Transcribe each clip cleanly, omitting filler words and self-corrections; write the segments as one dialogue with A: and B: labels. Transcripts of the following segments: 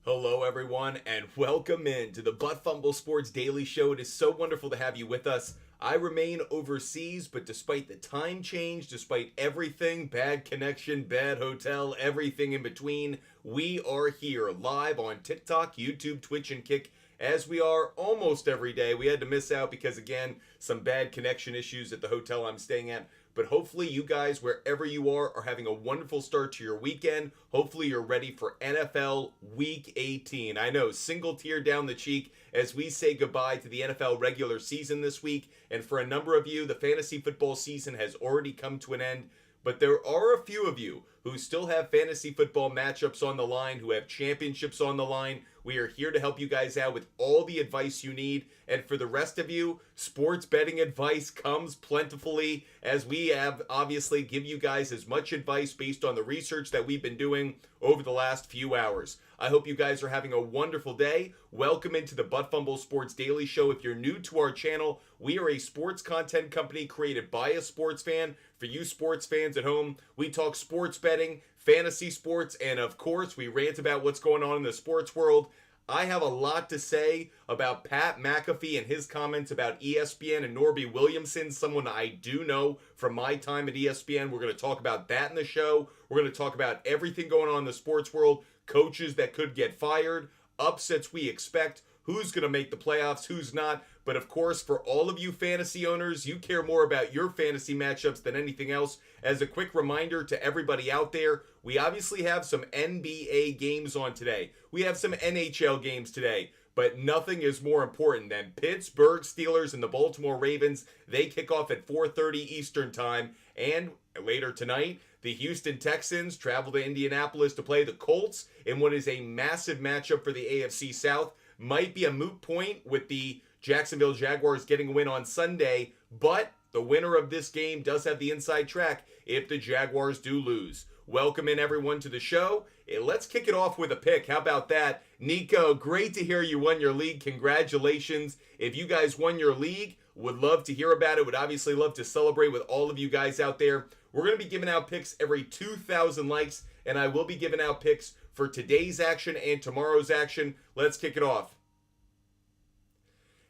A: Hello, everyone, and welcome in to the Butt Fumble Sports Daily Show. It is so wonderful to have you with us. I remain overseas, but despite the time change, despite everything, bad connection, bad hotel, everything in between, we are here live on TikTok, YouTube, Twitch, and Kick, as we are almost every day. We had to miss out because, again, some bad connection issues at the hotel I'm staying at. But hopefully you guys, wherever you are having a wonderful start to your weekend. Hopefully you're ready for NFL Week 18. I know, single tear down the cheek as we say goodbye to the NFL regular season this week. And for a number of you, the fantasy football season has already come to an end. But there are a few of you who still have fantasy football matchups on the line, who have championships on the line. We are here to help you guys out with all the advice you need. And for the rest of you, sports betting advice comes plentifully, as we have obviously give you guys as much advice based on the research that we've been doing over the last few hours. I hope you guys are having a wonderful day. Welcome into the Butt Fumble Sports Daily Show. If you're new to our channel, we are a sports content company created by a sports fan. For you sports fans at home, we talk sports betting, fantasy sports, and of course, we rant about what's going on in the sports world. I have a lot to say about Pat McAfee and his comments about ESPN and Norby Williamson, someone I do know from my time at ESPN. We're going to talk about that in the show. We're going to talk about everything going on in the sports world, coaches that could get fired, upsets we expect, who's going to make the playoffs, who's not. But of course, for all of you fantasy owners, you care more about your fantasy matchups than anything else. As a quick reminder to everybody out there, we obviously have some NBA games on today. We have some NHL games today. But nothing is more important than Pittsburgh Steelers and the Baltimore Ravens. They kick off at 4:30 Eastern Time. And later tonight, the Houston Texans travel to Indianapolis to play the Colts in what is a massive matchup for the AFC South. Might be a moot point with the Jacksonville Jaguars getting a win on Sunday, but the winner of this game does have the inside track if the Jaguars do lose. Welcome in everyone to the show. Let's kick it off with a pick. How about that? Nico, great to hear you won your league. Congratulations. If you guys won your league, would love to hear about it. Would obviously love to celebrate with all of you guys out there. We're going to be giving out picks every 2,000 likes, and I will be giving out picks for today's action and tomorrow's action. Let's kick it off.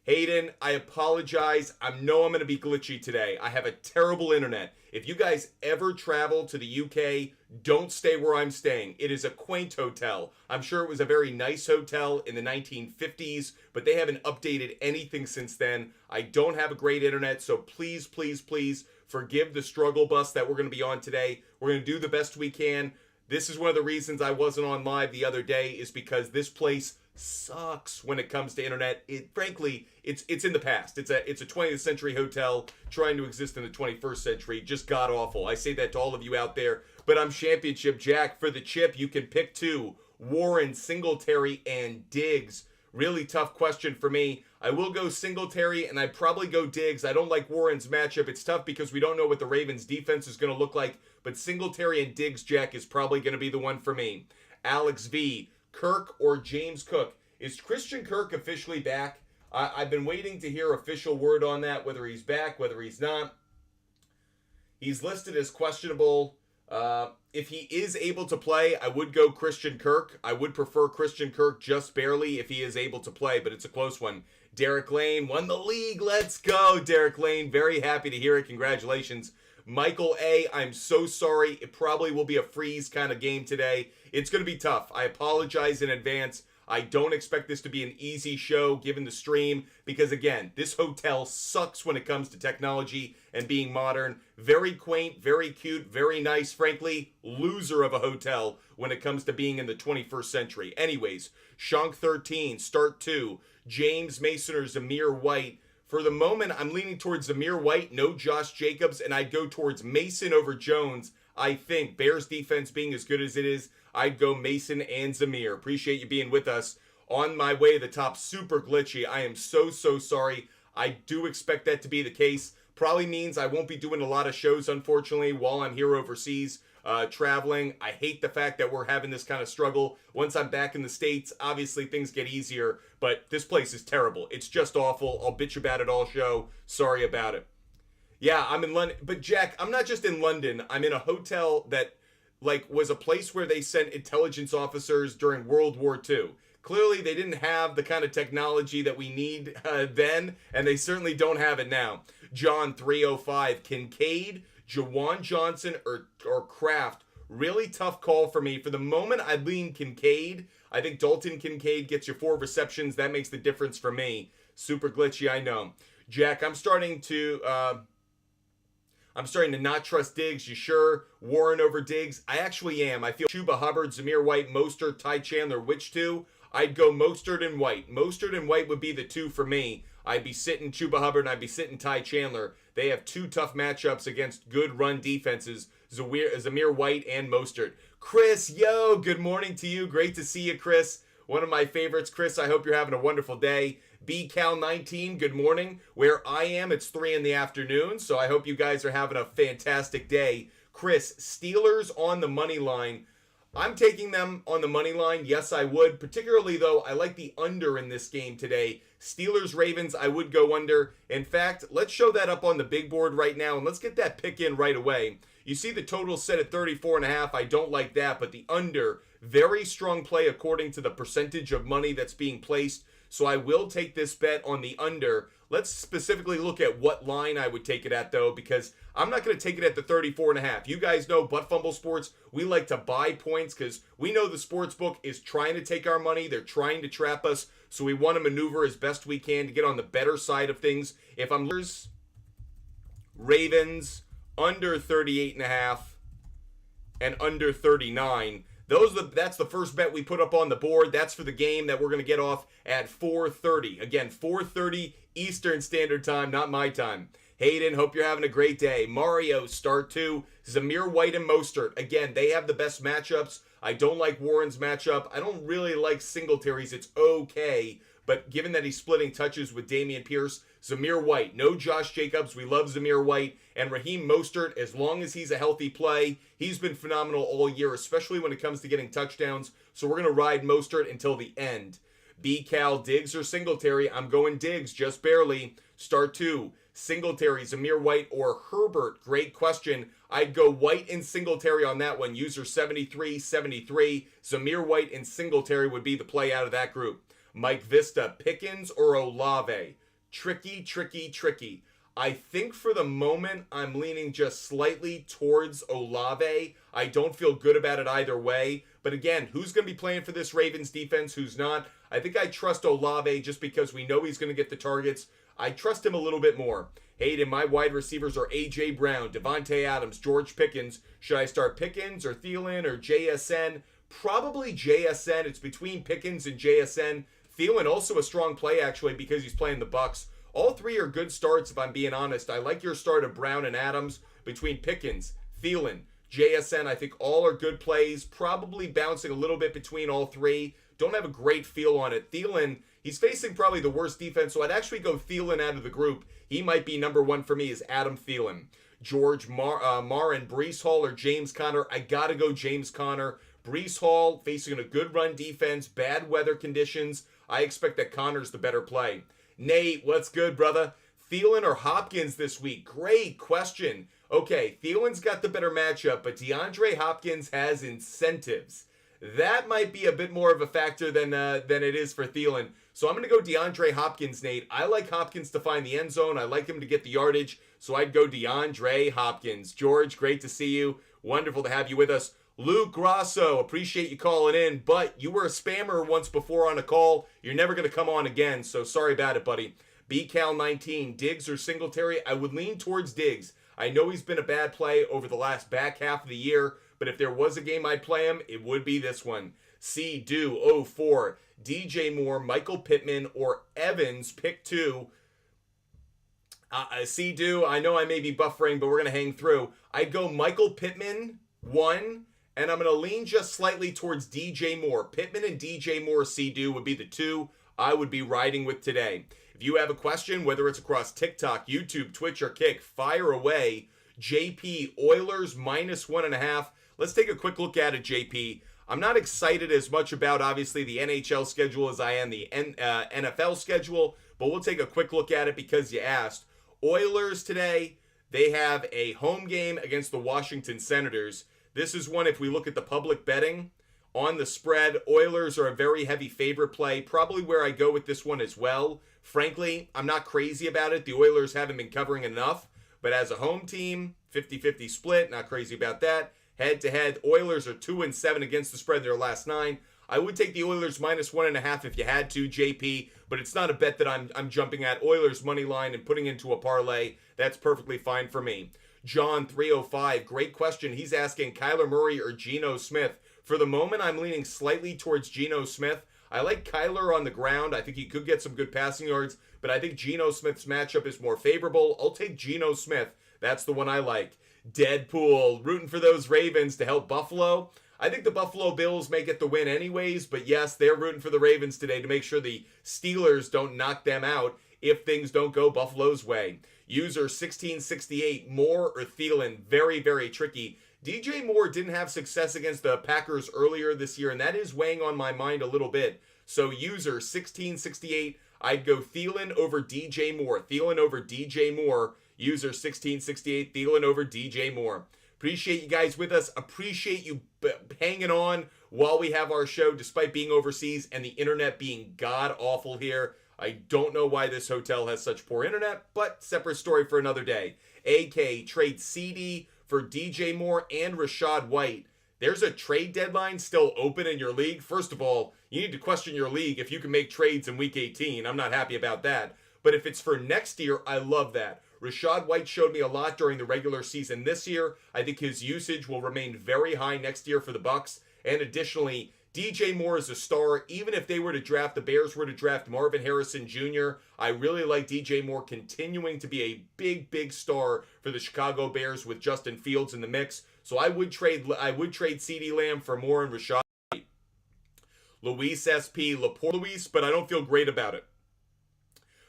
A: Hayden, I apologize. I know I'm going to be glitchy today. I have a terrible internet. If you guys ever travel to the UK, don't stay where I'm staying. It is a quaint hotel. I'm sure it was a very nice hotel in the 1950s, but they haven't updated anything since then. I don't have a great internet, so please, please, please forgive the struggle bus that we're going to be on today. We're going to do the best we can. This is one of the reasons I wasn't on live the other day, is because this place sucks when it comes to internet. Frankly, it's in the past. It's a 20th century hotel trying to exist in the 21st century. Just god awful. I say that to all of you out there. But I'm Championship Jack. For the chip, you can pick two: Warren, Singletary, and Diggs. Really tough question for me. I will go Singletary, and I'd probably go Diggs. I don't like Warren's matchup. It's tough because we don't know what the Ravens' defense is going to look like. But Singletary and Diggs, Jack, is probably going to be the one for me. Alex V, Kirk or James Cook. Is Christian Kirk officially back? I've been waiting to hear official word on that, whether he's back, whether he's not. He's listed as questionable. If he is able to play, I would go Christian Kirk. I would prefer Christian Kirk just barely if he is able to play, but it's a close one. Derek Lane won the league. Let's go, Derek Lane. Very happy to hear it. Congratulations. Michael A., I'm so sorry. It probably will be a freeze kind of game today. It's going to be tough. I apologize in advance. I don't expect this to be an easy show given the stream because, again, this hotel sucks when it comes to technology and being modern. Very quaint, very cute, very nice. Frankly, loser of a hotel when it comes to being in the 21st century. Anyways, Shank 13, Start 2, James Mason or Zamir White. For the moment, I'm leaning towards Zamir White, no Josh Jacobs, and I'd go towards Mason over Jones. I think Bears defense being as good as it is, I'd go Mason and Zamir. Appreciate you being with us. On my way to the top, super glitchy. I am so sorry. I do expect that to be the case. Probably means I won't be doing a lot of shows, unfortunately, while I'm here overseas traveling. I hate the fact that we're having this kind of struggle. Once I'm back in the States, obviously things get easier, but this place is terrible. It's just awful. I'll bitch about it all show. Sorry about it. Yeah, I'm in London. But Jack, I'm not just in London. I'm in a hotel that was a place where they sent intelligence officers during World War II. Clearly, they didn't have the kind of technology that we need then, and they certainly don't have it now. John 305, Kincaid, Jawan Johnson, or Kraft. Really tough call for me. For the moment, I lean Kincaid. I think Dalton Kincaid gets your 4 receptions. That makes the difference for me. Super glitchy, I know. Jack, I'm starting to not trust Diggs. You sure? Warren over Diggs? I actually am. I feel Chuba Hubbard, Zamir White, Mostert, Ty Chandler. Which two? I'd go Mostert and White. Mostert and White would be the 2 for me. I'd be sitting Chuba Hubbard and I'd be sitting Ty Chandler. They have 2 tough matchups against good run defenses, Zamir White and Mostert. Chris, yo, good morning to you. Great to see you, Chris. One of my favorites. Chris, I hope you're having a wonderful day. BCal19, good morning. Where I am, it's 3 in the afternoon, so I hope you guys are having a fantastic day. Chris, Steelers on the money line. I'm taking them on the money line. Yes, I would. Particularly, though, I like the under in this game today. Steelers-Ravens, I would go under. In fact, let's show that up on the big board right now, and let's get that pick in right away. You see the total set at 34.5. I don't like that, but the under, very strong play according to the percentage of money that's being placed. So I will take this bet on the under. Let's specifically look at what line I would take it at, though, because I'm not going to take it at the 34.5. You guys know Butt Fumble Sports, we like to buy points because we know the sports book is trying to take our money. They're trying to trap us, so we want to maneuver as best we can to get on the better side of things. If I'm Ravens, under 38.5 and under 39, that's the first bet we put up on the board. That's for the game that we're going to get off at 4:30. Again, 4:30 Eastern Standard Time, not my time. Hayden, hope you're having a great day. Mario, start 2. Zamir White and Mostert. Again, they have the best matchups. I don't like Warren's matchup. I don't really like Singletary's. It's okay. But given that he's splitting touches with Dameon Pierce, Zamir White, no Josh Jacobs. We love Zamir White. And Raheem Mostert, as long as he's a healthy play, he's been phenomenal all year, especially when it comes to getting touchdowns. So we're going to ride Mostert until the end. B-Cal, Diggs or Singletary? I'm going Diggs, just barely. Start 2. Singletary, Zamir White, or Herbert? Great question. I'd go White and Singletary on that one. User 7373. Zamir White and Singletary would be the play out of that group. Mike Vista, Pickens or Olave? Tricky, tricky, tricky. I think for the moment, I'm leaning just slightly towards Olave. I don't feel good about it either way. But again, who's going to be playing for this Ravens defense? Who's not? I think I trust Olave just because we know he's going to get the targets. I trust him a little bit more. Hayden, my wide receivers are A.J. Brown, Devontae Adams, George Pickens. Should I start Pickens or Thielen or JSN? Probably JSN. It's between Pickens and JSN. Thielen also a strong play, actually, because he's playing the Bucs. All 3 are good starts, if I'm being honest. I like your start of Brown and Adams between Pickens, Thielen, JSN. I think all are good plays, probably bouncing a little bit between all 3. Don't have a great feel on it. Thielen, he's facing probably the worst defense, so I'd actually go Thielen out of the group. He might be number 1 for me is Adam Thielen. George Marr and Breece Hall or James Conner. I got to go James Conner. Breece Hall facing a good run defense, bad weather conditions. I expect that Conner's the better play. Nate, what's good, brother? Thielen or Hopkins this week? Great question. Okay, Thielen's got the better matchup, but DeAndre Hopkins has incentives. That might be a bit more of a factor than it is for Thielen. So I'm going to go DeAndre Hopkins, Nate. I like Hopkins to find the end zone. I like him to get the yardage, so I'd go DeAndre Hopkins. George, great to see you. Wonderful to have you with us. Luke Grasso, appreciate you calling in, but you were a spammer once before on a call. You're never going to come on again, so sorry about it, buddy. BCal19, Diggs or Singletary? I would lean towards Diggs. I know he's been a bad play over the last back half of the year, but if there was a game I'd play him, it would be this one. C-Do-04, DJ Moore, Michael Pittman, or Evans, pick 2. C-Do, I know I may be buffering, but we're going to hang through. I'd go Michael Pittman, 1, and I'm going to lean just slightly towards DJ Moore. Pittman and DJ Moore, C-Do, would be the 2 I would be riding with today. If you have a question, whether it's across TikTok, YouTube, Twitch, or Kick, fire away. JP, Oilers, -1.5. Let's take a quick look at it, JP. I'm not excited as much about, obviously, the NHL schedule as I am the NFL schedule, but we'll take a quick look at it because you asked. Oilers today, they have a home game against the Washington Senators. This is one, if we look at the public betting, On the spread, Oilers are a very heavy favorite play, probably where I go with this one as well. Frankly, I'm not crazy about it. The Oilers haven't been covering enough, but as a home team, 50-50 split, not crazy about that. Head-to-head, Oilers are 2-7 against the spread in their last 9. I would take the Oilers minus 1.5 if you had to, JP, but it's not a bet that I'm jumping at. Oilers money line and putting into a parlay. That's perfectly fine for me. John 305, great question. He's asking Kyler Murray or Geno Smith. For the moment, I'm leaning slightly towards Geno Smith. I like Kyler on the ground. I think he could get some good passing yards, but I think Geno Smith's matchup is more favorable. I'll take Geno Smith. That's the one I like. Deadpool, rooting for those Ravens to help Buffalo. I think the Buffalo Bills may get the win anyways, but yes, they're rooting for the Ravens today to make sure the Steelers don't knock them out if things don't go Buffalo's way. User 1668, Moore or Thielen, very, very tricky. DJ Moore didn't have success against the Packers earlier this year, and that is weighing on my mind a little bit. So user 1668, I'd go Thielen over DJ Moore. Thielen over DJ Moore. User 1668, Thielen over DJ Moore. Appreciate you guys with us. Appreciate you hanging on while we have our show, despite being overseas and the internet being god-awful here. I don't know why this hotel has such poor internet, but separate story for another day. AK, trade CD for DJ Moore and Rachaad White. There's a trade deadline still open in your league. First of all, you need to question your league if you can make trades in Week 18. I'm not happy about that. But if it's for next year, I love that. Rachaad White showed me a lot during the regular season this year. I think his usage will remain very high next year for the Bucs. And additionally, DJ Moore is a star. Even if they were to draft, the Bears were to draft Marvin Harrison Jr., I really like DJ Moore continuing to be a big, big star for the Chicago Bears with Justin Fields in the mix. So I would trade CeeDee Lamb for Moore and Rachaad White. Luis SP, Laporte Luis, but I don't feel great about it.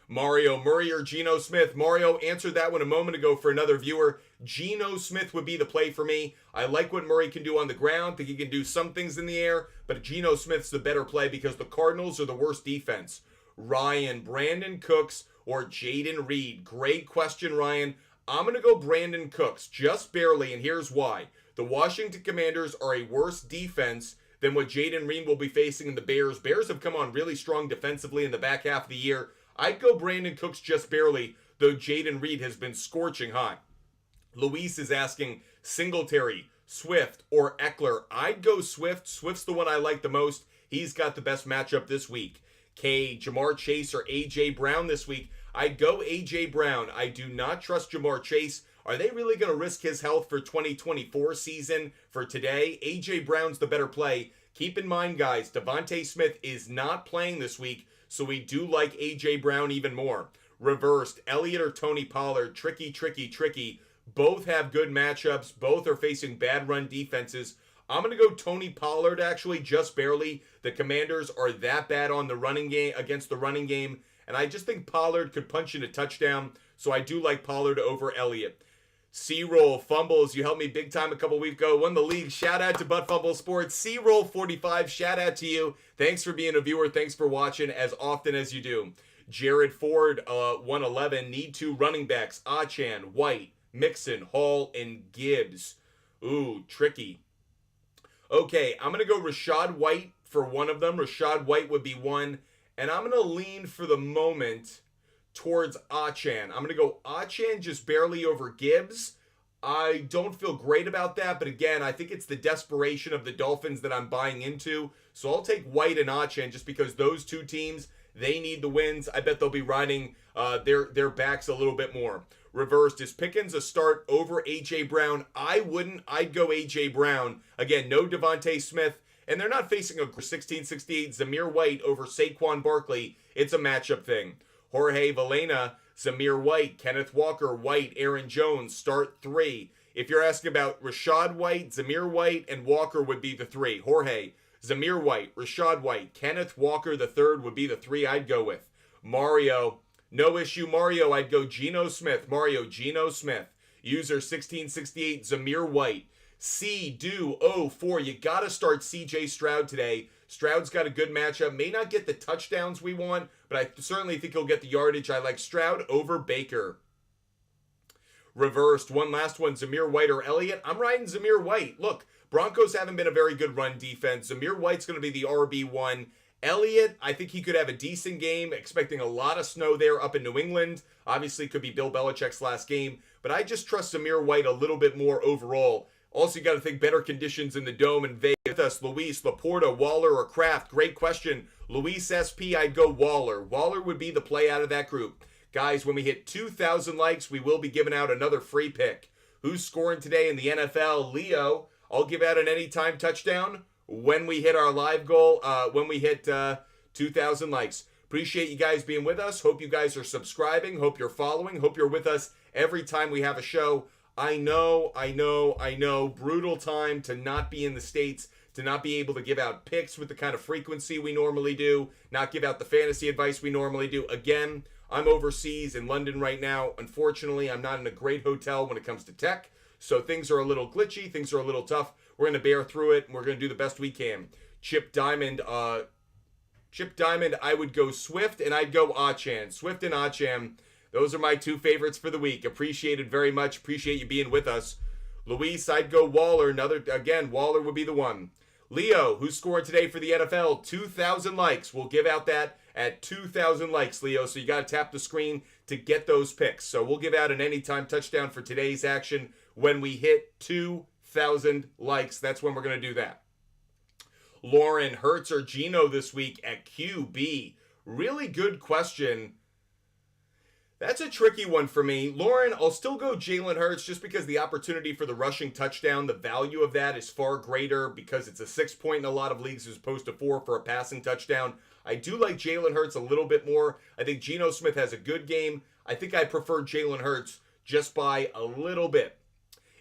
A: Mario, Murray or Geno Smith? Mario answered that one a moment ago for another viewer. Geno Smith would be the play for me. I like what Murray can do on the ground. Think he can do some things in the air, but Geno Smith's the better play because the Cardinals are the worst defense. Ryan, Brandon Cooks or Jaden Reed? Great question, Ryan. I'm going to go Brandon Cooks, just barely, and here's why. The Washington Commanders are a worse defense than what Jaden Reed will be facing in the Bears. Bears have come on really strong defensively in the back half of the year. I'd go Brandon Cooks just barely, though Jaden Reed has been scorching hot. Luis is asking Singletary, Swift, or Eckler. I'd go Swift. Swift's the one I like the most. He's got the best matchup this week. Jamar Chase or A.J. Brown this week. I'd go A.J. Brown. I do not trust Jamar Chase. Are they really going to risk his health for 2024 season for today? A.J. Brown's the better play. Keep in mind, guys, Devontae Smith is not playing this week, so we do like A.J. Brown even more. Reversed, Elliott or Tony Pollard. Tricky, tricky, tricky. Both have good matchups. Both are facing bad run defenses. I'm going to go Tony Pollard, actually, just barely. The Commanders are that bad on the running game, against the running game, and I just think Pollard could punch in a touchdown, so I do like Pollard over Elliott. C-Roll Fumbles, you helped me big time a couple weeks ago. Won the league. Shout out to Butt Fumble Sports. C-Roll 45, shout out to you. Thanks for being a viewer. Thanks for watching as often as you do. Jared Ford, 111. Need 2 running backs. Achan, White, Mixon, Hall, and Gibbs. Ooh, tricky. Okay, I'm going to go Rachaad White for one of them. Rachaad White would be one. And I'm going to lean for the moment towards Achan. I'm going to go Achan just barely over Gibbs. I don't feel great about that, but again, I think it's the desperation of the Dolphins that I'm buying into. So I'll take White and Achan just because those two teams, they need the wins. I bet they'll be riding their backs a little bit more. Reversed, is Pickens a start over A.J. Brown? I wouldn't. I'd go A.J. Brown. Again, no Devontae Smith. And they're not facing a 1668 Zamir White over Saquon Barkley. It's a matchup thing. Jorge Valena, Zamir White, Kenneth Walker, White, Aaron Jones, start 3. If you're asking about Rachaad White, Zamir White, and Walker would be the 3. Jorge, Zamir White, Rachaad White, Kenneth Walker, the 3rd would be the 3 I'd go with. Mario, no issue Mario, I'd go Geno Smith. Mario, Geno Smith. User 1668, Zamir White. C-Do-O-4, you got to start C.J. Stroud today. Stroud's got a good matchup. May not get the touchdowns we want, but I certainly think he'll get the yardage. I like Stroud over Baker. Reversed, one last one, Zamir White or Elliott. I'm riding Zamir White. Look, Broncos haven't been a very good run defense. Zamir White's going to be the RB1. Elliott, I think he could have a decent game, expecting a lot of snow there up in New England. Obviously, could be Bill Belichick's last game, but I just trust Zamir White a little bit more overall. Also, you got to think better conditions in the Dome in Vegas. With us, Luis, Laporta, Waller, or Kraft? Great question. Luis SP, I'd go Waller. Waller would be the play out of that group. Guys, when we hit 2,000 likes, we will be giving out another free pick. Who's scoring today in the NFL? Leo, I'll give out an anytime touchdown when we hit our live goal, when we hit 2,000 likes. Appreciate you guys being with us. Hope you guys are subscribing. Hope you're following. Hope you're with us every time we have a show. I know. Brutal time to not be in the States, to not be able to give out picks with the kind of frequency we normally do, not give out the fantasy advice we normally do. Again, I'm overseas in London right now. Unfortunately, I'm not in a great hotel when it comes to tech, so things are a little glitchy. Things are a little tough. We're going to bear through it, and we're going to do the best we can. Chip Diamond, I would go Swift, and I'd go Achan. Swift and Achan, those are my two favorites for the week. Appreciate it very much. Appreciate you being with us. Luis, I'd go Waller. Waller would be the one. Leo, who's scoring today for the NFL? 2,000 likes. We'll give out that at 2,000 likes, Leo. So you got to tap the screen to get those picks. So we'll give out an anytime touchdown for today's action when we hit 2,000 likes. That's when we're going to do that. Lauren, Hurts or Geno this week at QB? Really good question. That's a tricky one for me. Lauren, I'll still go Jalen Hurts just because the opportunity for the rushing touchdown, the value of that is far greater because it's a 6 point in a lot of leagues as opposed to 4 for a passing touchdown. I do like Jalen Hurts a little bit more. I think Geno Smith has a good game. I think I prefer Jalen Hurts just by a little bit.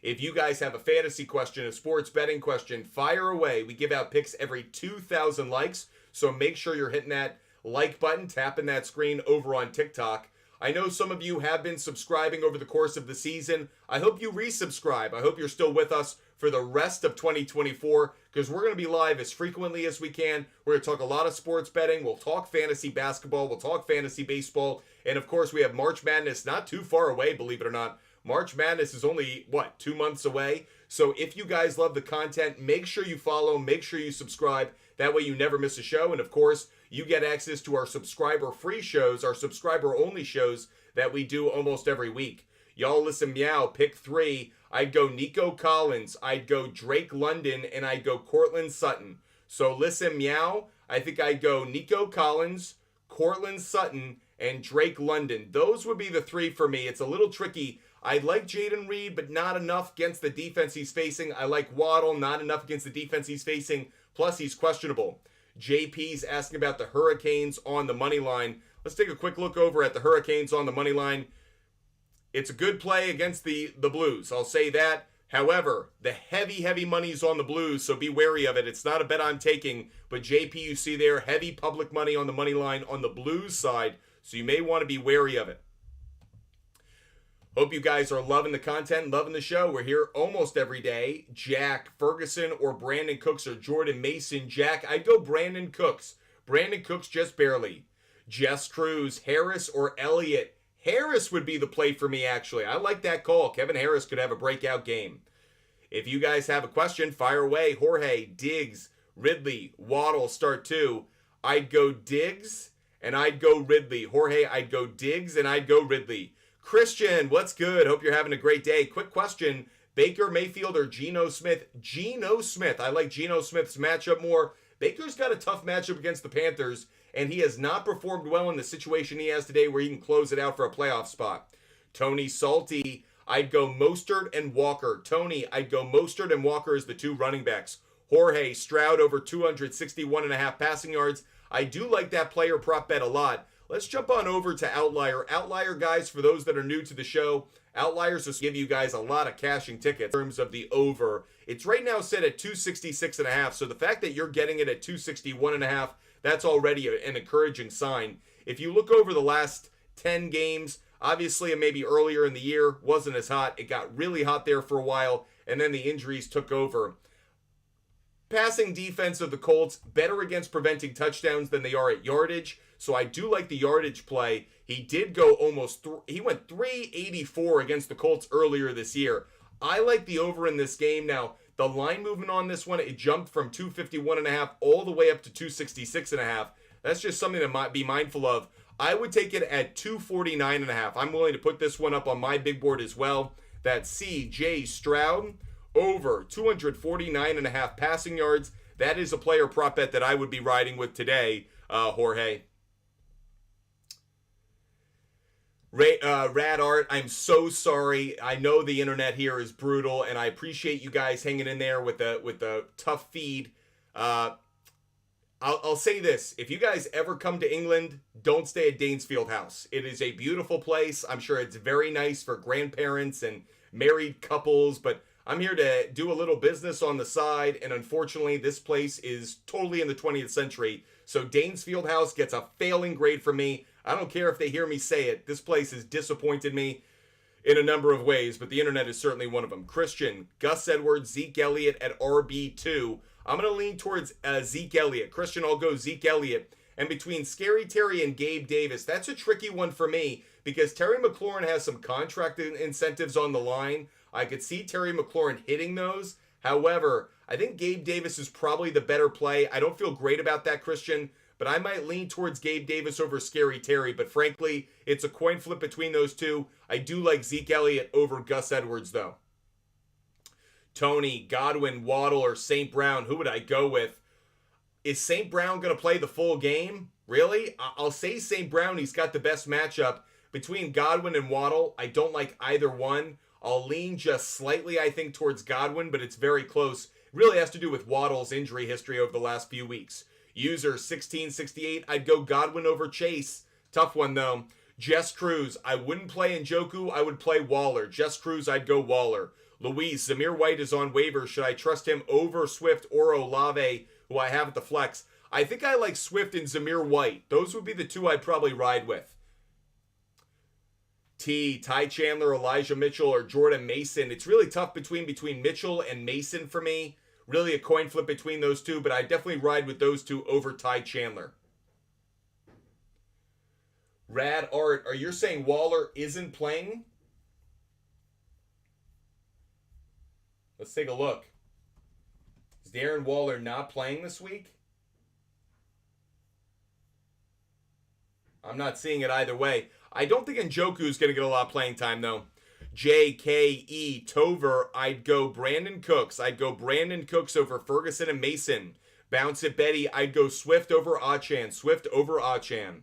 A: If you guys have a fantasy question, a sports betting question, fire away. We give out picks every 2,000 likes, so make sure you're hitting that like button, tapping that screen over on TikTok. I know some of you have been subscribing over the course of the season. I hope you resubscribe. I hope you're still with us for the rest of 2024 because we're going to be live as frequently as we can. We're going to talk a lot of sports betting. We'll talk fantasy basketball. We'll talk fantasy baseball. And of course, we have March Madness not too far away, believe it or not. March Madness is only, 2 months away? So if you guys love the content, make sure you follow, make sure you subscribe. That way you never miss a show. And of course, you get access to our subscriber-free shows, our subscriber-only shows that we do almost every week. Y'all listen, meow, pick 3. I'd go Nico Collins, I'd go Drake London, and I'd go Cortland Sutton. So listen, meow, I think I'd go Nico Collins, Cortland Sutton, and Drake London. Those would be the 3 for me. It's a little tricky. I like Jaden Reed, but not enough against the defense he's facing. I like Waddle, not enough against the defense he's facing. Plus, he's questionable. JP's asking about the Hurricanes on the money line. Let's take a quick look over at the Hurricanes on the money line. It's a good play against the Blues. I'll say that. However, the heavy money's on the Blues, so be wary of it. It's not a bet I'm taking, but JP, you see there, heavy public money on the money line on the Blues side, so you may want to be wary of it. Hope you guys are loving the content, loving the show. We're here almost every day. Jack Ferguson or Brandon Cooks or Jordan Mason. Jack, I'd go Brandon Cooks. Brandon Cooks just barely. Jess Cruz, Harris or Elliott. Harris would be the play for me, actually. I like that call. Kevin Harris could have a breakout game. If you guys have a question, fire away. Jorge, Diggs, Ridley, Waddle, start 2. I'd go Diggs and I'd go Ridley. Jorge, I'd go Diggs and I'd go Ridley. Christian, what's good? Hope you're having a great day. Quick question, Baker Mayfield or Geno Smith? Geno Smith. I like Geno Smith's matchup more. Baker's got a tough matchup against the Panthers, and he has not performed well in the situation he has today where he can close it out for a playoff spot. Tony Salty, I'd go Mostert and Walker. Tony, I'd go Mostert and Walker as the 2 running backs. Jorge, Stroud over 261.5 passing yards. I do like that player prop bet a lot. Let's jump on over to Outlier. Outlier, guys, for those that are new to the show, Outliers will give you guys a lot of cashing tickets in terms of the over. It's right now set at 266.5, so the fact that you're getting it at 261.5, that's already an encouraging sign. If you look over the last 10 games, obviously maybe earlier in the year, wasn't as hot. It got really hot there for a while, and then the injuries took over. Passing defense of the Colts, better against preventing touchdowns than they are at yardage. So I do like the yardage play. He did go he went 384 against the Colts earlier this year. I like the over in this game. Now, The line movement on this one, it jumped from 251.5 all the way up to 266.5. That's just something to be mindful of. I would take it at 249.5. I'm willing to put this one up on my big board as well. That's C.J. Stroud over 249.5 passing yards. That is a player prop bet that I would be riding with today, Jorge. Rad Art, I'm so sorry. I know the internet here is brutal, and I appreciate you guys hanging in there with the tough feed. I'll say this. If you guys ever come to England, don't stay at Danesfield House. It is a beautiful place. I'm sure it's very nice for grandparents and married couples, but I'm here to do a little business on the side, and unfortunately, this place is totally in the 20th century. So Danesfield House gets a failing grade from me. I don't care if they hear me say it. This place has disappointed me in a number of ways, but the internet is certainly one of them. Christian, Gus Edwards, Zeke Elliott at RB2. I'm going to lean towards Zeke Elliott. Christian, I'll go Zeke Elliott. And between Scary Terry and Gabe Davis, that's a tricky one for me because Terry McLaurin has some contract incentives on the line. I could see Terry McLaurin hitting those. However, I think Gabe Davis is probably the better play. I don't feel great about that, Christian, but I might lean towards Gabe Davis over Scary Terry. But frankly, it's a coin flip between those two. I do like Zeke Elliott over Gus Edwards, though. Tony, Godwin, Waddle, or St. Brown, who would I go with? Is St. Brown going to play the full game? Really? I'll say St. Brown. He's got the best matchup. Between Godwin and Waddle, I don't like either one. I'll lean just slightly, I think, towards Godwin, but it's very close. It really has to do with Waddle's injury history over the last few weeks. User 1668, I'd go Godwin over Chase. Tough one, though. Jess Cruz, I wouldn't play Njoku. I would play Waller. Jess Cruz, I'd go Waller. Louise, Zamir White is on waivers. Should I trust him over Swift or Olave, who I have at the flex? I think I like Swift and Zamir White. Those would be the two I'd probably ride with. Ty Chandler, Elijah Mitchell, or Jordan Mason. It's really tough between Mitchell and Mason for me. Really a coin flip between those two, but I definitely ride with those two over Ty Chandler. Rad Art, are you saying Waller isn't playing? Let's take a look. Is Darren Waller not playing this week? I'm not seeing it either way. I don't think Njoku is going to get a lot of playing time, though. JKE Tover, I'd go Brandon Cooks. I'd go Brandon Cooks over Ferguson and Mason. Bounce it Betty, I'd go Swift over Achan. Swift over Achan.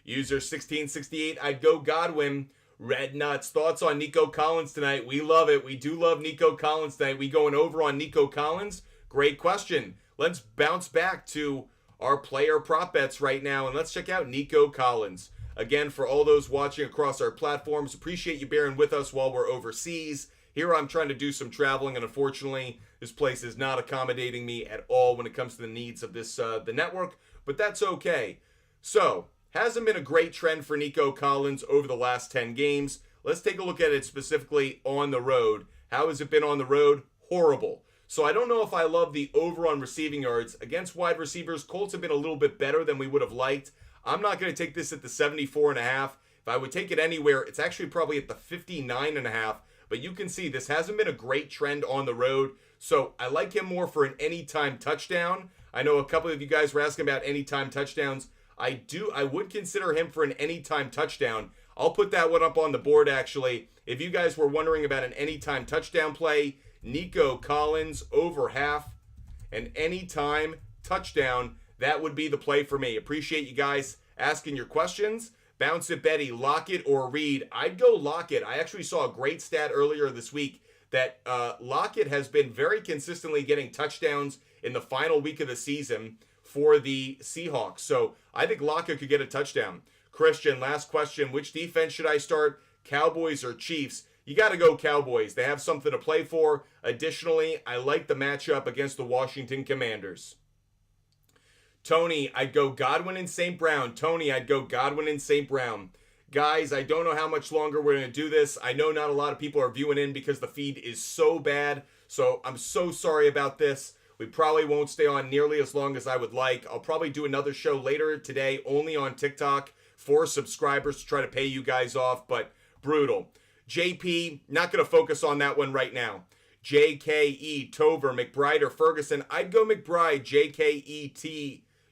A: User 1668, I'd go Godwin. Red Nuts, thoughts on Nico Collins tonight? We love it. We do love Nico Collins tonight. We going over on Nico Collins? Great question. Let's bounce back to our player prop bets right now, and let's check out Nico Collins. Again, for all those watching across our platforms, appreciate you bearing with us while we're overseas. Here I'm trying to do some traveling, and unfortunately, this place is not accommodating me at all when it comes to the needs of this the network, but that's okay. So, hasn't been a great trend for Nico Collins over the last 10 games. Let's take a look at it specifically on the road. How has it been on the road? Horrible. So I don't know if I love the over on receiving yards. Against wide receivers, Colts have been a little bit better than we would have liked. I'm not going to take this at the 74.5. If I would take it anywhere, it's actually probably at the 59.5. But you can see this hasn't been a great trend on the road. So I like him more for an anytime touchdown. I know a couple of you guys were asking about anytime touchdowns. I would consider him for an anytime touchdown. I'll put that one up on the board, actually. If you guys were wondering about an anytime touchdown play, Nico Collins over half, an anytime touchdown, that would be the play for me. Appreciate you guys asking your questions. Bounce it, Betty, Lockett or Reed. I'd go Lockett. I actually saw a great stat earlier this week that Lockett has been very consistently getting touchdowns in the final week of the season for the Seahawks. So I think Lockett could get a touchdown. Christian, last question. Which defense should I start? Cowboys or Chiefs? You got to go Cowboys. They have something to play for. Additionally, I like the matchup against the Washington Commanders. Tony, I'd go Godwin and St. Brown. Tony, I'd go Godwin and St. Brown. Guys, I don't know how much longer we're going to do this. I know not a lot of people are viewing in because the feed is so bad. So I'm so sorry about this. We probably won't stay on nearly as long as I would like. I'll probably do another show later today only on TikTok for subscribers to try to pay you guys off, but brutal. JP, not going to focus on that one right now. JKE, Tover, McBride, or Ferguson. I'd go McBride.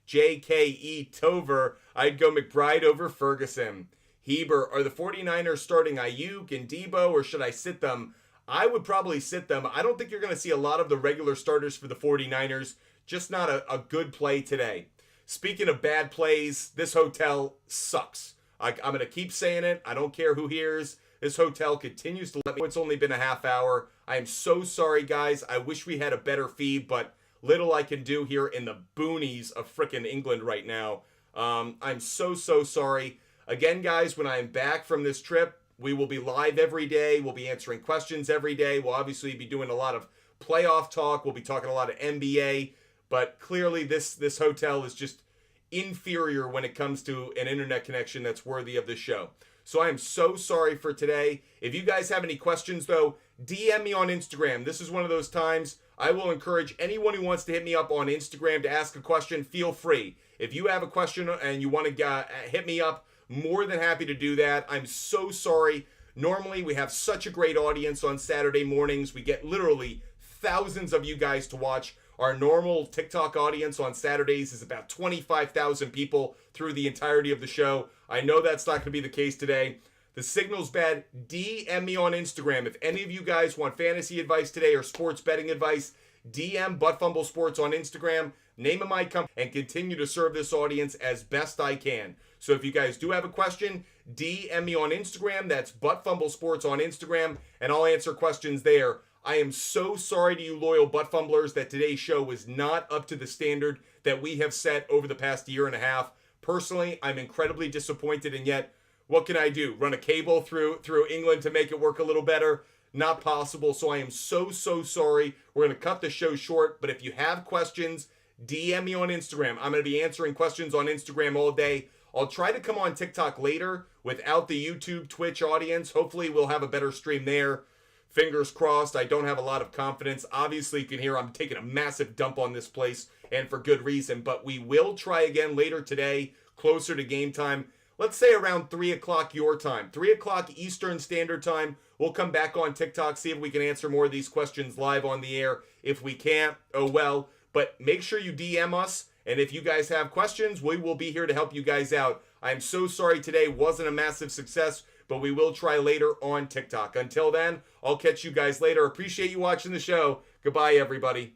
A: JKE, Tover. I'd go McBride over Ferguson. Heber, are the 49ers starting Ayuk and Debo, or should I sit them? I would probably sit them. I don't think you're going to see a lot of the regular starters for the 49ers. Just not a good play today. Speaking of bad plays, this hotel sucks. I'm going to keep saying it. I don't care who hears. This hotel continues to let me. It's only been a half hour. I am so sorry, guys. I wish we had a better feed, but little I can do here in the boonies of frickin' England right now. I'm so sorry. Again, guys, when I'm back from this trip, we will be live every day. We'll be answering questions every day. We'll obviously be doing a lot of playoff talk. We'll be talking a lot of NBA. But clearly, this hotel is just inferior when it comes to an internet connection that's worthy of this show. So I am so sorry for today. If you guys have any questions, though, DM me on Instagram. This is one of those times I will encourage anyone who wants to hit me up on Instagram to ask a question. Feel free. If you have a question and you want to hit me up, more than happy to do that. I'm so sorry. Normally, we have such a great audience on Saturday mornings. We get literally thousands of you guys to watch. Our normal TikTok audience on Saturdays is about 25,000 people through the entirety of the show. I know that's not going to be the case today. The signal's bad. DM me on Instagram. If any of you guys want fantasy advice today or sports betting advice, DM Buttfumble Sports on Instagram. Name of my company and continue to serve this audience as best I can. So if you guys do have a question, DM me on Instagram. That's Buttfumble Sports on Instagram, and I'll answer questions there. I am so sorry to you loyal butt fumblers that today's show was not up to the standard that we have set over the past year and a half. Personally, I'm incredibly disappointed, and yet, what can I do? Run a cable through England to make it work a little better? Not possible, so I am so sorry. We're going to cut the show short, but if you have questions, DM me on Instagram. I'm going to be answering questions on Instagram all day. I'll try to come on TikTok later without the YouTube, Twitch audience. Hopefully, we'll have a better stream there. Fingers crossed. I don't have a lot of confidence. Obviously, you can hear I'm taking a massive dump on this place, and for good reason. But we will try again later today, closer to game time. Let's say around 3 o'clock your time. 3 o'clock Eastern Standard Time. We'll come back on TikTok, see if we can answer more of these questions live on the air. If we can't, oh well. But make sure you DM us. And if you guys have questions, we will be here to help you guys out. I'm so sorry today wasn't a massive success, but we will try later on TikTok. Until then, I'll catch you guys later. Appreciate you watching the show. Goodbye, everybody.